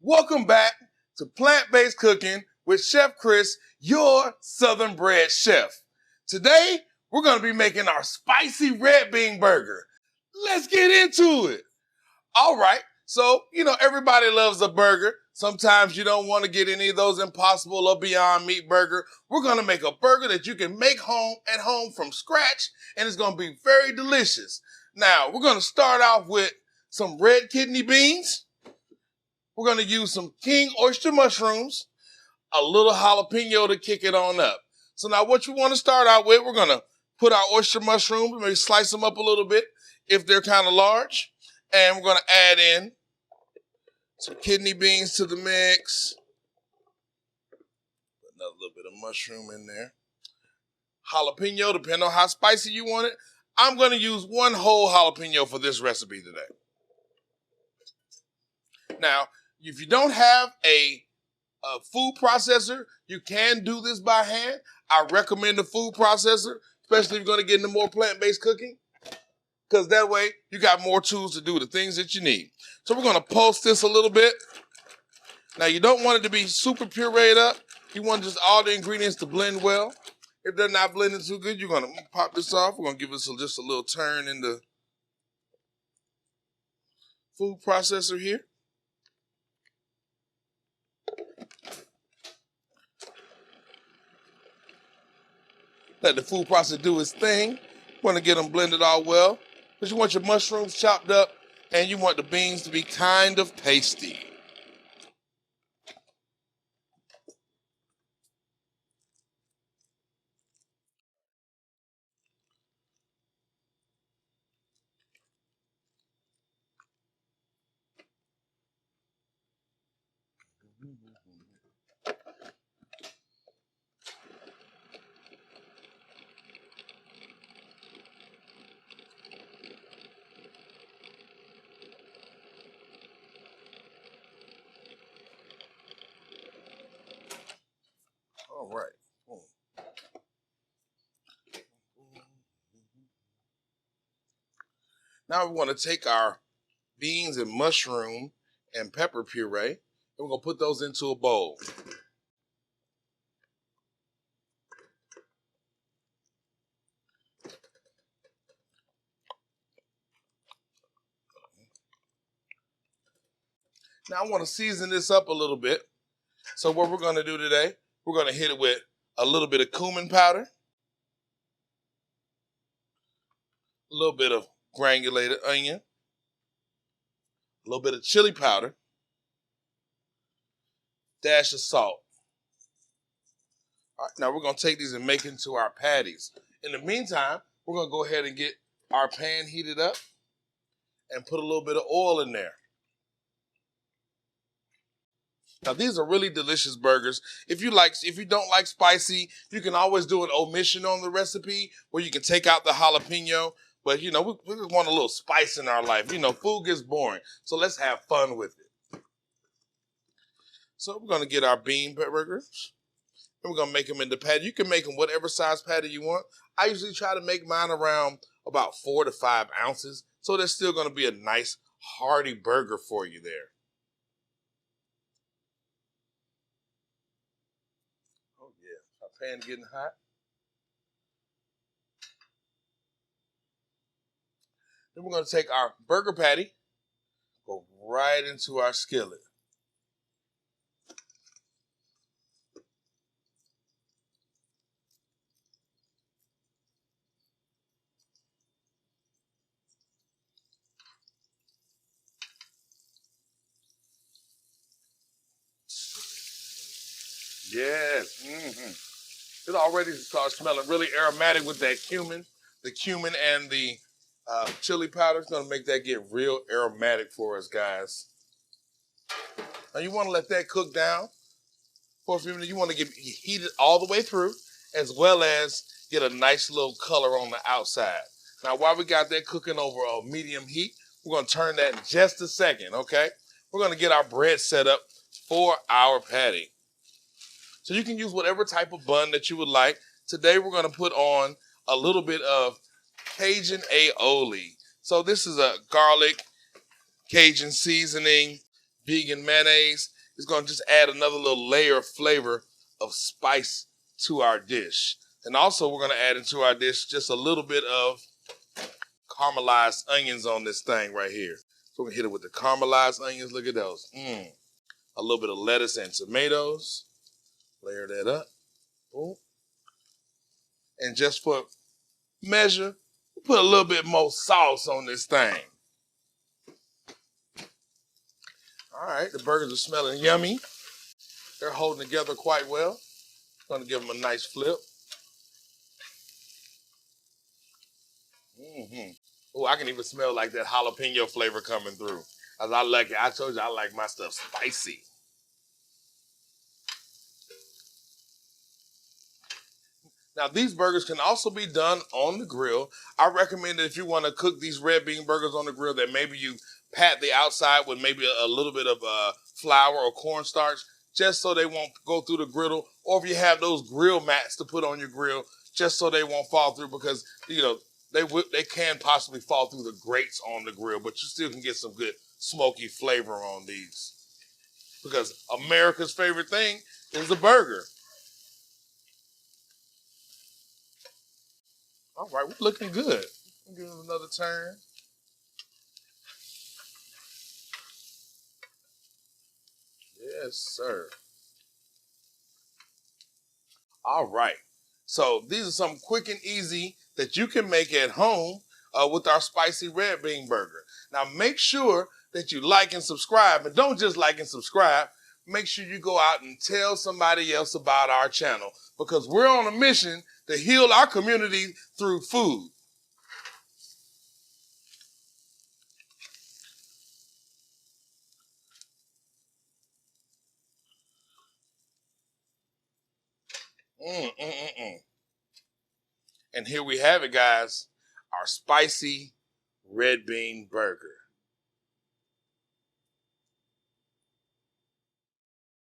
Welcome back to Plant-Based Cooking with Chef Chris, your Southern bred chef. Today, we're going to be making our spicy red bean burger. Let's get into it. All right, so, everybody loves a burger. Sometimes you don't want to get any of those Impossible or Beyond Meat burger. We're going to make a burger that you can make at home from scratch, and it's going to be very delicious. Now, we're going to start off with some red kidney beans. We're going to use some king oyster mushrooms, a little jalapeno to kick it on up. So now what you want to start out with, we're going to put our oyster mushrooms, maybe slice them up a little bit if they're kind of large. And we're going to add in some kidney beans to the mix. Put another little bit of mushroom in there. Jalapeno, depending on how spicy you want it. I'm going to use one whole jalapeno for this recipe today. Now, if you don't have a food processor, you can do this by hand. I recommend a food processor, especially if you're going to get into more plant-based cooking, because that way you got more tools to do the things that you need. So we're going to pulse this a little bit. Now, you don't want it to be super pureed up. You want just all the ingredients to blend well. If they're not blending too good, you're going to pop this off. We're going to give this just a little turn in the food processor here. Let the food processor do its thing. You want to get them blended all well. But you want your mushrooms chopped up, and you want the beans to be kind of tasty. All right. Now we want to take our beans and mushroom and pepper puree, and we're going to put those into a bowl. Now I want to season this up a little bit. So what we're going to do today, we're going to hit it with a little bit of cumin powder, a little bit of granulated onion, a little bit of chili powder, dash of salt. All right, now we're going to take these and make into our patties. In the meantime, we're going to go ahead and get our pan heated up and put a little bit of oil in there. Now these are really delicious burgers. If you don't like spicy, you can always do an omission on the recipe where you can take out the jalapeno. But we just want a little spice in our life. Food gets boring, so let's have fun with it. So we're gonna get our bean burgers, and we're gonna make them into patty. You can make them whatever size patty you want. I usually try to make mine around about 4 to 5 ounces, so there's still gonna be a nice hearty burger for you there. Oh yeah, our pan getting hot. Then we're going to take our burger patty, go right into our skillet. Yes. It already starts smelling really aromatic with that cumin. The cumin and the chili powder is going to make that get real aromatic for us, guys. Now you want to let that cook down for a few minutes. You want to heat it all the way through, as well as get a nice little color on the outside. Now while we got that cooking over a medium heat, we're going to turn that in just a second, okay? We're going to get our bread set up for our patty. So you can use whatever type of bun that you would like. Today we're going to put on a little bit of Cajun aioli. So this is a garlic Cajun seasoning vegan mayonnaise. It's going to just add another little layer of flavor of spice to our dish. And also we're going to add into our dish just a little bit of caramelized onions on this thing right here. So we're going to hit it with the caramelized onions. Look at those. A little bit of lettuce and tomatoes. Layer that up. Boom. And just for measure, put a little bit more sauce on this thing. All right, the burgers are smelling yummy. They're holding together quite well. Gonna give them a nice flip. Oh, I can even smell like that jalapeno flavor coming through. As I like it, I told you I like my stuff spicy. Now, these burgers can also be done on the grill. I recommend that if you want to cook these red bean burgers on the grill, that maybe you pat the outside with maybe a little bit of flour or cornstarch, just so they won't go through the griddle. Or if you have those grill mats to put on your grill, just so they won't fall through, because they can possibly fall through the grates on the grill, but you still can get some good smoky flavor on these. Because America's favorite thing is the burger. All right, we're looking good. Give it another turn. Yes, sir. All right. So these are some quick and easy that you can make at home with our spicy red bean burger. Now make sure that you like and subscribe, and don't just like and subscribe. Make sure you go out and tell somebody else about our channel, because we're on a mission to heal our community through food. And here we have it, guys, our spicy red bean burger.